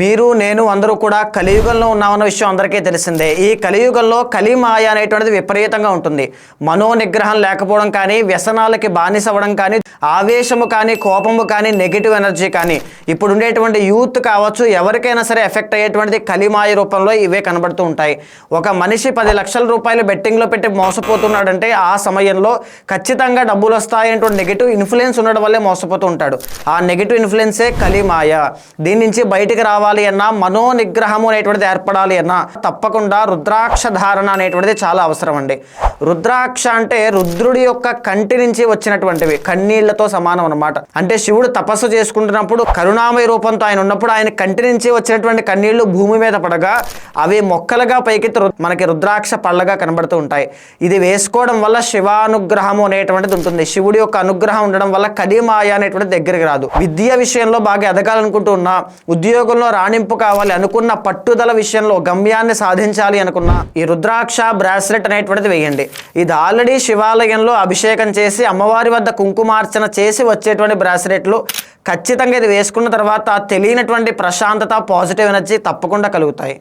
మీరు నేను అందరూ కూడా కలియుగంలో ఉన్నామన్న విషయం అందరికీ తెలిసిందే. ఈ కలియుగంలో కలిమాయ అనేటువంటిది విపరీతంగా ఉంటుంది. మనో నిగ్రహం లేకపోవడం కానీ, వ్యసనాలకి బానిస అవ్వడం కానీ, ఆవేశము కానీ, కోపము కానీ, నెగిటివ్ ఎనర్జీ కానీ, ఇప్పుడు ఉండేటువంటి యూత్ కావచ్చు, ఎవరికైనా సరే ఎఫెక్ట్ అయ్యేటువంటిది కలిమాయ రూపంలో ఇవే కనబడుతూ ఉంటాయి. ఒక మనిషి 10 లక్షల రూపాయలు బెట్టింగ్లో పెట్టి మోసపోతున్నాడంటే ఆ సమయంలో ఖచ్చితంగా డబ్బులు వస్తాయంటూ నెగిటివ్ ఇన్ఫ్లుయెన్స్ ఉండడం వల్లే మోసపోతూ ఉంటాడు. ఆ నెగిటివ్ ఇన్ఫ్లుయెన్సే కలిమాయ. దీని నుంచి బయటికి రావాలి అన్నా, మనో నిగ్రహము అనేటువంటిది ఏర్పడాలి అన్నా తప్పకుండా రుద్రాక్ష ధారణ అనేటువంటిది చాలా అవసరం అండి. రుద్రాక్ష అంటే రుద్రుడి యొక్క కంటి నుంచి వచ్చినటువంటివి, కన్నీళ్లతో సమానం అన్నమాట. అంటే శివుడు తపస్సు చేసుకుంటున్నప్పుడు కరుణామయ రూపంతో ఆయన ఉన్నప్పుడు ఆయన కంటి నుంచి వచ్చినటువంటి కన్నీళ్లు భూమి మీద పడగా అవి మొక్కలుగా పైకెత్తి మనకి రుద్రాక్ష పళ్ళగా కనబడుతూ ఉంటాయి. ఇది వేసుకోవడం వల్ల శివానుగ్రహము అనేటువంటిది ఉంటుంది. శివుడి యొక్క అనుగ్రహం ఉండడం వల్ల కలిమాయ అనేటువంటిది దగ్గరికి రాదు. విద్య విషయంలో బాగా ఎదగాలనుకుంటూ ఉన్నా, ఉద్యోగంలో రాణింపు కావాలి అనుకున్న, పట్టుదల విషయంలో గమ్యాన్ని సాధించాలి అనుకున్న ఈ రుద్రాక్ష బ్రాస్లెట్ అనేటువంటిది వేయండి. ఇది ఆల్రెడీ శివాలయంలో అభిషేకం చేసి అమ్మవారి వద్ద కుంకుమార్చన చేసి వచ్చేటువంటి బ్రాస్లెట్లు. ఖచ్చితంగా ఇది వేసుకున్న తర్వాత తెలియనటువంటి ప్రశాంతత, పాజిటివ్ ఎనర్జీ తప్పకుండా కలుగుతాయి.